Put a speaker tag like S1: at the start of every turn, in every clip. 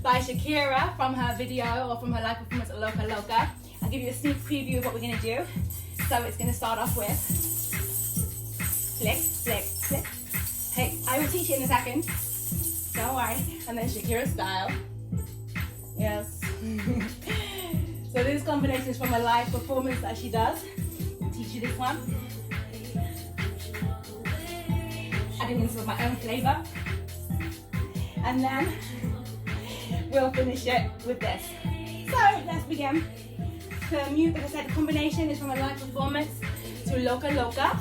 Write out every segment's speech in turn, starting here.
S1: By Shakira from her video or from her live performance at Loca Loca. I'll give you a sneak preview of what we're going to do. So it's going to start off with flick, flick, flick. Hey, I will teach it in a second. Don't worry. And then Shakira style. Yes. So this combination is from a live performance that she does. I'll teach you this one. Adding in some of my own flavor. And then we'll finish it with this. So let's begin. The music, like I said, the combination is from a live performance to Loca Loca.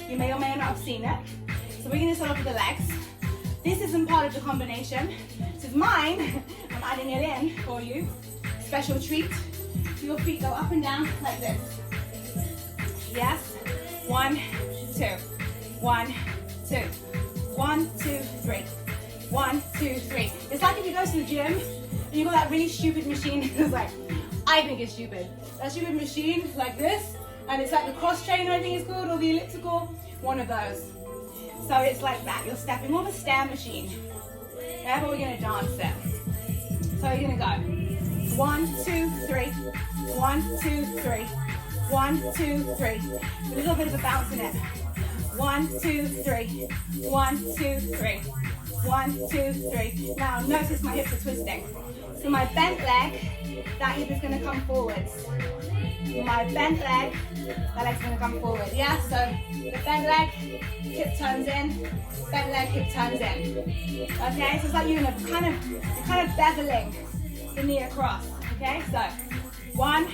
S1: You may or may not have seen it. So we're gonna start off with the legs. This isn't part of the combination. This is mine. I'm adding it in for you. Special treat. Your feet go up and down like this. Yes. 1, 2. 1, 2. 1, 2, 3. 1, 2, 3. It's like if you go to the gym and you got that really stupid machine. It's like, I think it's stupid. That stupid machine like this, and it's like the cross trainer, I think it's called, or the elliptical, one of those. So it's like that. You're stepping, more of a stair machine. Yeah, but we're gonna dance it. So you're gonna go 1, 2, 3. 1, 2, 3. 1, 2, 3. A little bit of a bounce in it. 1, 2, 3. 1, 2, 3. 1, 2, 3. Now notice my hips are twisting. So my bent leg, that hip is going to come forwards. My bent leg, that leg's going to come forward. Yeah, so the bent leg, hip turns in, bent leg, hip turns in. Okay, so it's like you're kind of beveling the knee across. Okay, so 1,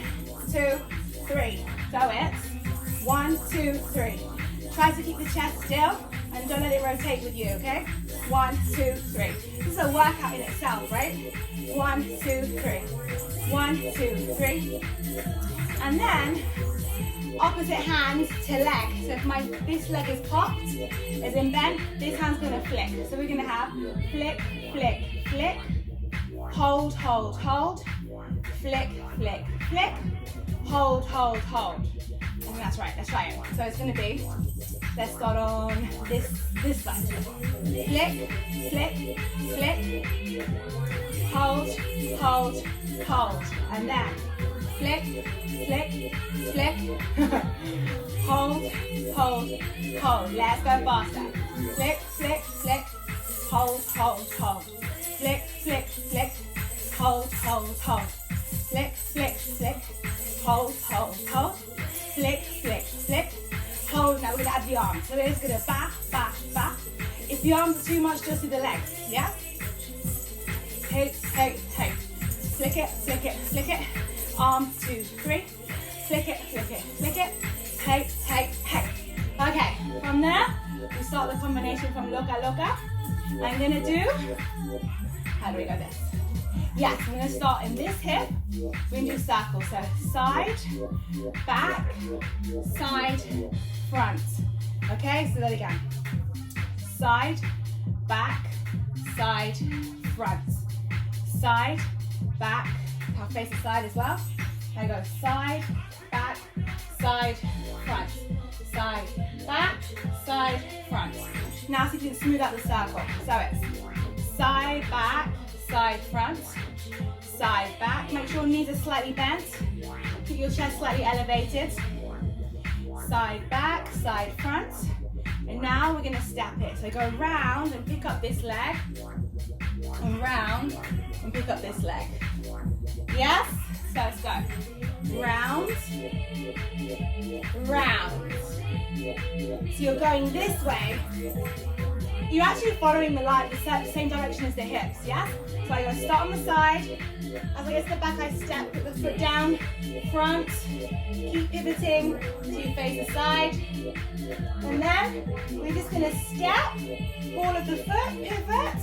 S1: 2, 3. So it's 1, 2, 3. Try to keep the chest still and don't let it rotate with you, okay? 1, 2, 3. This is a workout in itself, right? 1, 2, 3. 1, 2, 3. And then opposite hand to leg. So if this leg is popped, is in bend, this hand's gonna flick. So we're gonna have flick, flick, flick, hold, hold, hold, flick, flick, flick, hold, hold, hold. I think that's right, let's try it. So it's gonna be, let's start on this side. Flick, flick, flick, hold, hold, hold. And then flick, flick, flick, hold, hold, hold. Let's go faster. Flick, flick, flick, hold, hold, hold. Flick, flick, flick, hold, hold, hold. Flick, flick, flick, hold, hold, hold. Flick, flick, flick, hold. Now we're gonna add the arms. So we're just gonna back, back, back. If the arms are too much, just do the legs, yeah? Hey, hey, hey. Flick it, flick it, flick it. Arm, 2, 3. Flick it, flick it, flick it. Hey, hey, hey. Okay, from there, we start the combination from Loca Loca. I'm gonna do, how do we go this? Yes, I'm gonna start in this hip. We're gonna do circles. So side, back, side, front. Okay, so there we go. Side, back, side, front. Side, back, I'll face the side as well. There you go, side, back, side, front. Side, back, side, front. Now see if you can smooth out the circle. So it's side, back, side, front, side, back. Make sure your knees are slightly bent. Keep your chest slightly elevated. Side, back, side, front. And now we're gonna step it. So go round and pick up this leg. And round and pick up this leg. Yes? So let's go. Round, round. So you're going this way. You're actually following the same direction as the hips, yeah? So I go start on the side. As I get to the back, I step, put the foot down, front, keep pivoting to you face the side. And then we're just gonna step, ball of the foot, pivot.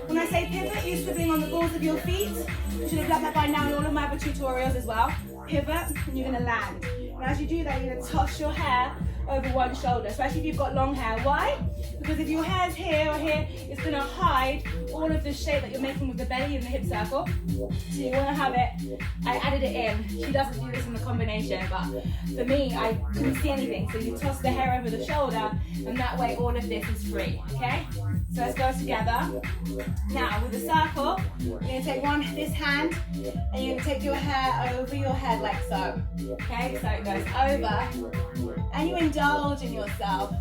S1: When I say pivot, you're swiveling on the balls of your feet. You should have done that by now in all of my other tutorials as well. pivot, and you're gonna land. And as you do that, you're gonna toss your hair over one shoulder, especially if you've got long hair. Why? Because if your hair's here or here, it's gonna hide all of the shape that you're making with the belly and the hip circle. So you wanna have it, I added it in. She doesn't do this in the combination, but for me, I couldn't see anything. So you toss the hair over the shoulder, and that way all of this is free, okay? So let's go together. Now with the circle, you're gonna take this hand, and you're gonna take your hair over your head like so. Okay, so it goes over, and you indulge in yourself.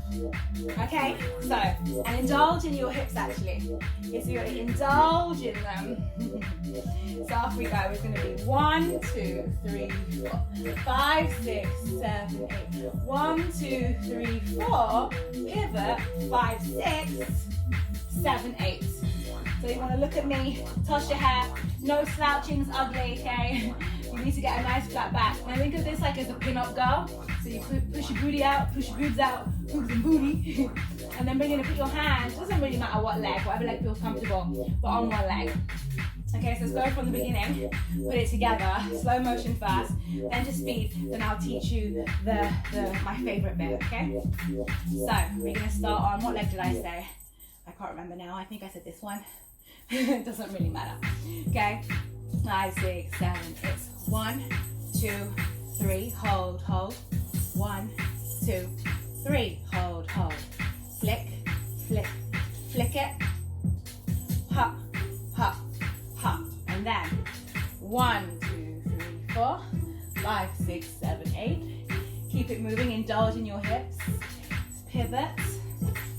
S1: Okay, so, and indulge in your hips actually. Yes, you're gonna indulge in them. So off we go. It's gonna be 1, 2, 3, 4, 5, 6, 7, 8. 1, 2, 3, 4. Pivot. 5, 6, 7, 8. So you want to look at me, toss your hair, no slouching's ugly, okay? You need to get a nice flat back. And I think of this like as a pin-up girl. So you push your booty out, push your boobs out, boobs and booty. And then we're going to put your hands, doesn't really matter what leg, whatever leg feels comfortable, but on one leg. Okay, so let's go from the beginning, put it together, slow motion first, then to speed, then I'll teach you my favorite bit, okay? So we're going to start on, what leg did I say? I can't remember now, I think I said this one. It doesn't really matter. Okay, 5, 6, 7, it's 1, 2, 3, hold, hold. 1, 2, 3, hold, hold. Flick, flick, flick it. Hop, hop, hop. And then 1, 2, 3, 4, 5, 6, 7, 8. Keep it moving, indulge in your hips. Pivot,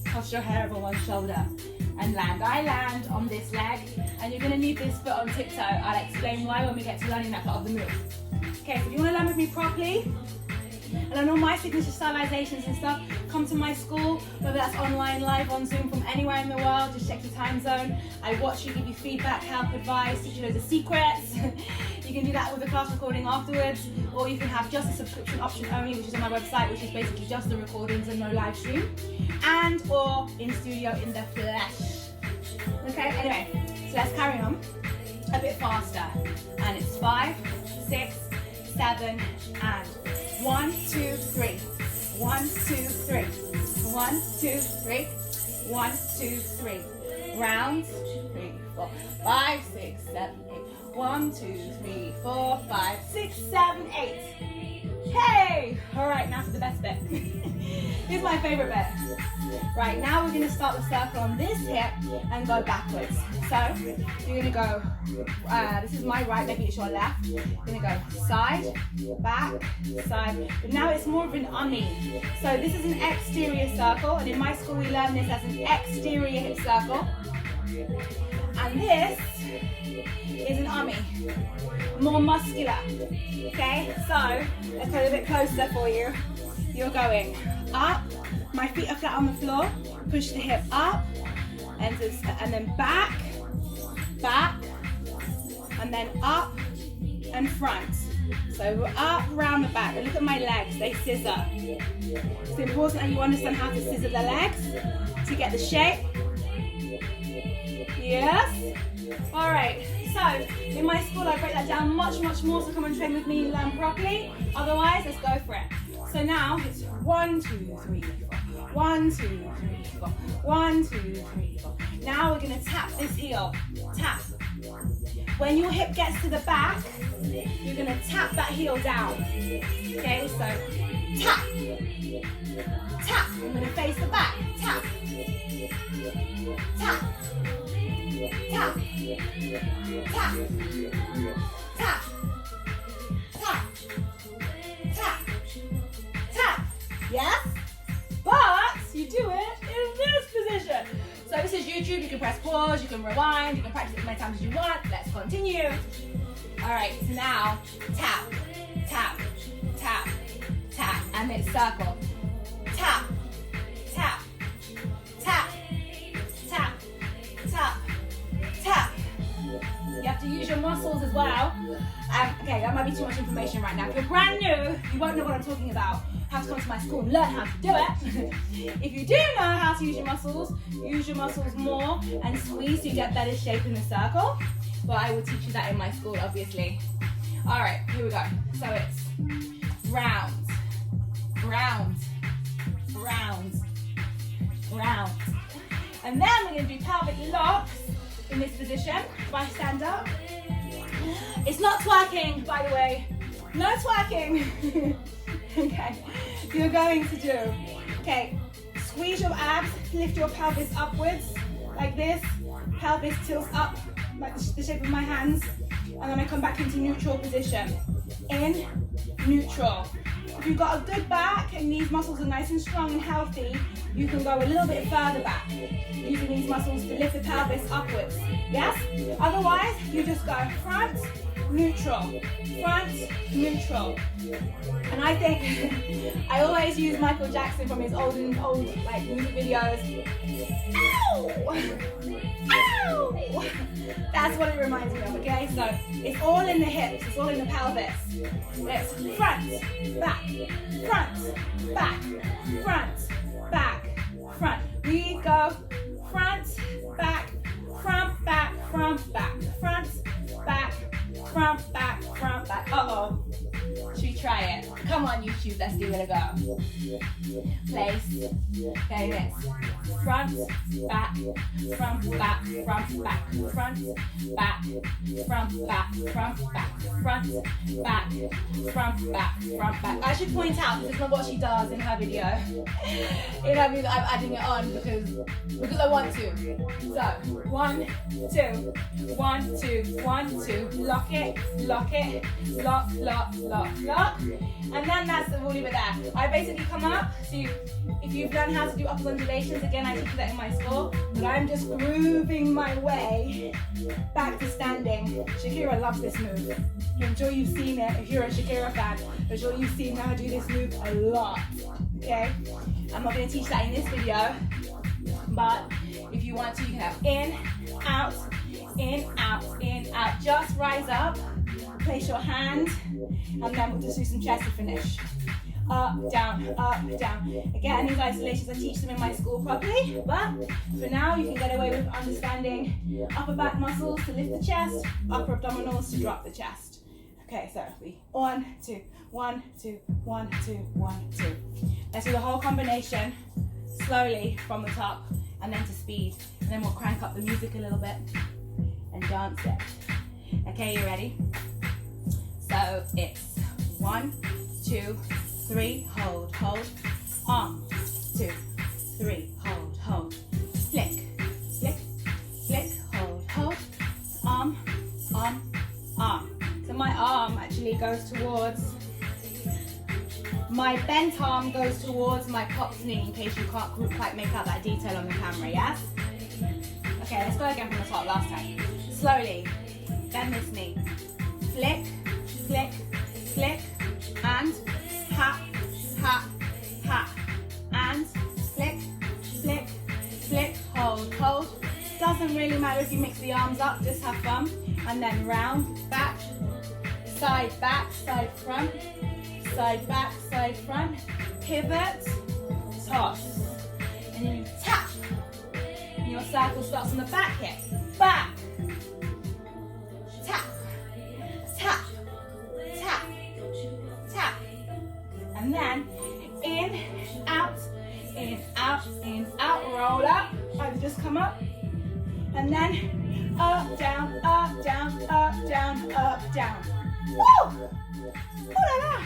S1: toss your hair over one shoulder. And land. I land on this leg, and you're going to need this foot on tiptoe. I'll explain why when we get to learning that part of the move. Okay, so if you want to learn with me properly, and I know my signature stylizations and stuff, come to my school, whether that's online, live, on Zoom, from anywhere in the world, just check your time zone. I watch you, give you feedback, help, advice, teach you loads of secrets. You can do that with a class recording afterwards, or you can have just a subscription option only, which is on my website, which is basically just the recordings and no live stream, and or in studio in the flesh. Okay, anyway, so let's carry on a bit faster. And it's 5, 6, 7, and 1, 2, 3. 1, 2, 3. 1, 2, 3. 1, 2, 3. Round. 3, 4, 5, 6, 7, 8. 1, 2, 3, 4, 5, 6, 7, 8. Hey! Alright, now for the best bit. Here's my favorite bit. Right, now we're going to start the circle on this hip and go backwards. So, you're going to go, this is my right, maybe it's your left. You're going to go side, back, side. But now it's more of an ummy. So this is an exterior circle, and in my school we learn this as an exterior hip circle. And this is an ummy, more muscular. Okay, so let's go a bit closer for you. You're going up, my feet are flat on the floor, push the hip up, and then back, back, and then up and front. So we're up, round the back, and look at my legs, they scissor. It's important that you understand how to scissor the legs to get the shape. Yes? Alright, so in my school I break that down much more, so come and train with me and learn properly. Otherwise, let's go for it. So now it's 1, 2, 3, 4. 1, 2, 3, 4. 1, 2, 3, 4. Now we're going to tap this heel. Tap. When your hip gets to the back, you're going to tap that heel down. Okay, so tap. Tap. I'm going to face the back. Tap. Tap. Tap. Tap. Tap. Tap. Tap. Tap. Yes? But you do it in this position. So this is YouTube. You can press pause, you can rewind, you can practice it as many times as you want. Let's continue. Alright, so now tap, tap, tap, tap, and then circle. Tap, tap, tap, tap, tap, tap. You have to use your muscles as well. Okay, that might be too much information right now. If you're brand new, you won't know what I'm talking about. You have to come to my school and learn how to do it. If you do know how to use your muscles more and squeeze so you get better shape in the circle. But I will teach you that in my school, obviously. All right, here we go. So it's round, round, round, round. And then we're going to do pelvic locks in this position. If I stand up. It's not twerking, by the way. No twerking. Okay. You're going to do, okay, squeeze your abs, lift your pelvis upwards, like this. Pelvis tilts up, like the shape of my hands. And then I come back into neutral position. In, neutral. If you've got a good back and these muscles are nice and strong and healthy, you can go a little bit further back, using these muscles to lift the pelvis upwards. Yes? Otherwise, you just go front, neutral, front, neutral. And I think, I always use Michael Jackson from his old like music videos. Ow! Ow! That's what it reminds me of, okay? So it's all in the hips, it's all in the pelvis. It's front, back, front, back, front, back, front. We go front, back, front, back, front, back, front, back, front, back, front, back. Uh-oh. Should we try it? Come on, YouTube, let's give it a go. Place. Okay, this. Front, back, front, back, front, back, front, back, front, back, front, back, front, back, front, back, front, back. I should point out this is not what she does in her video. In her video, I'm adding it on because I want to. So, 1, 2, 1, 2, 1, 2. Lock it, lock it, lock, lock, lock, lock. And then we'll leave it there. I basically come up, so if you've learned how to do upper undulations, again, I teach you that in my school, but I'm just grooving my way back to standing. Shakira loves this move. I'm sure you've seen it. If you're a Shakira fan, I'm sure you've seen her do this move a lot, okay? I'm not going to teach that in this video, but if you want to, you can have in, out, in, out, in, out. Just rise up, place your hand, and then we'll just do some chest to finish. Up, down, down. Again, these isolations, I teach them in my school properly, but for now, you can get away with understanding upper back muscles to lift the chest, upper abdominals to drop the chest. Okay, so we 1, 2, 1, 2, 1, 2, 1, 2. Let's do the whole combination slowly from the top and then to speed. And then we'll crank up the music a little bit and dance it. Okay, you ready? So it's 1, 2, 3, hold, hold. 1, 2, 3, hold, hold. Flick, flick, flick, hold, hold. Arm, arm, arm. So my arm actually goes towards, my bent arm goes towards my pop's knee in case you can't quite make out that detail on the camera, yes? Okay, let's go again from the top last time. Slowly, bend this knee. Flick, flick, flick, and ha, ha, ha. And flick, flick, flick, hold, hold. Doesn't really matter if you mix the arms up, just have fun. And then round, back, side, front, side, back, side, front, pivot, toss. And then you tap. And your circle starts on the back hip. Back, tap, tap, tap, tap. And then in, out, in, out, in, out, roll up. Either just come up. And then up, down, up, down, up, down, up, down. Woo! Ooh la la!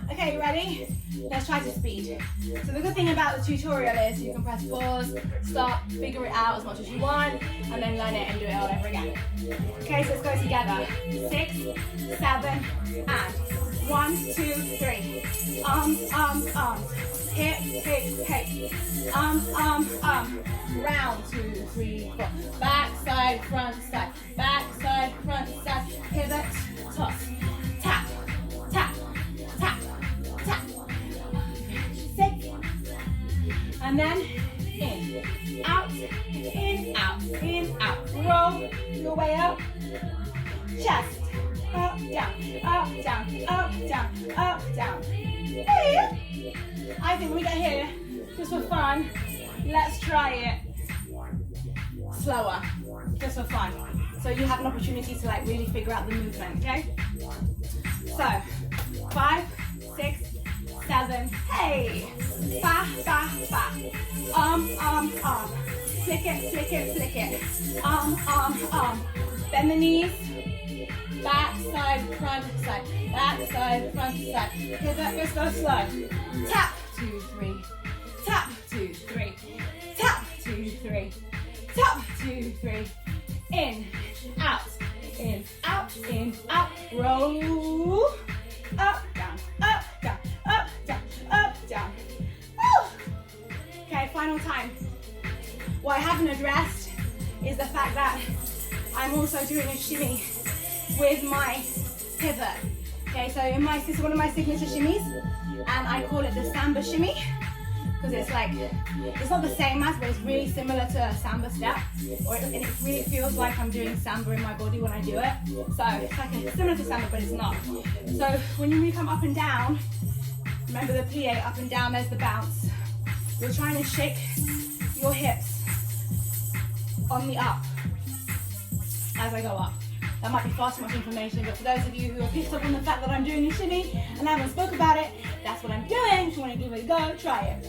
S1: Okay, you ready? Let's try to speed. So the good thing about the tutorial is you can press pause, stop, figure it out as much as you want, and then learn it and do it all over again. Okay, so let's go together. 6, 7, and 1, 2, 3. Arms, arms, arms. Hip, hip, hip. Arms, arms, arms. Round, 2, 3, 4. Back, side, front, side. Back, side, front, side. Pivot, toss. Tap, tap, tap, tap. 6. And then in, out, in, out, in, out. Roll your way up. Chest. Up, down, up, down, up, down, up, down. Hey. I think we get here just for fun. Let's try it slower, just for fun. so you have an opportunity to like really figure out the movement, okay? So 5, 6, 7, hey, fa, fa, fa, flick it, flick it, flick it, bend the knees, back, side, front, side, back, side, front, side, pivot, just go slow, tap, 2, 3, tap, 2, 3, tap, 2, 3, tap, 2, 3, in, out, in, out, in, out, roll, up, down, up, down, up, down, up, down. Woo! Okay, final time. What I haven't addressed is the fact that I'm also doing a shimmy with my pivot. Okay, so this is one of my signature shimmies, and I call it the samba shimmy, because it's like, it's not the same as, but it's really similar to a samba step, and it really feels like I'm doing samba in my body when I do it. So it's like similar to samba, but it's not. So when you come up and down, remember the plie, up and down, there's the bounce. You're trying to shake your hips on the up as I go up. That might be far too much information, but for those of you who are picked up on the fact that I'm doing a shimmy and I haven't spoke about it, that's what I'm doing. If you want to give it a go, try it.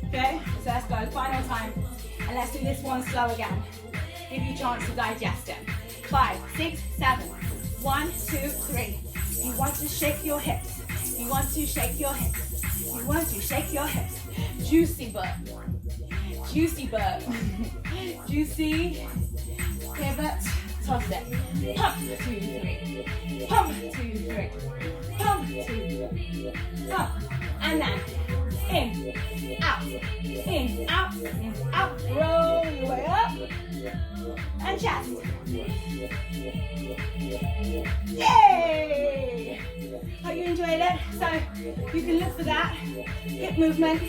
S1: Okay, so let's go, final time. And let's do this one slow again. Give you a chance to digest it. 5, 6, 7, 1, 2, 3. You want to shake your hips. You want to shake your hips. You want to shake your hips. Juicy butt. Juicy butt. Juicy pivot. Toss it. Pump, 2, 3. Pump, 2, 3. Pump, 2, 3. Pump. And then in, out, in, out, in, out. Roll your way up. And chest. Yay! Hope you enjoyed it. So you can look for that hip movement.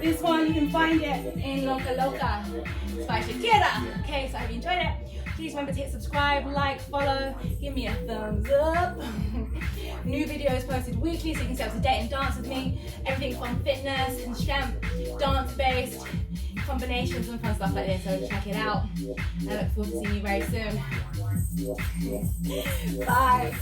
S1: This one you can find it in Loca Loca by Shakira. Okay, so I hope you enjoyed it. Please remember to hit subscribe, like, follow, give me a thumbs up. New videos posted weekly so you can stay up to date and dance with me. Everything from fitness and strength, dance-based, combinations and fun stuff like this, so check it out. I look forward to seeing you very soon. Bye.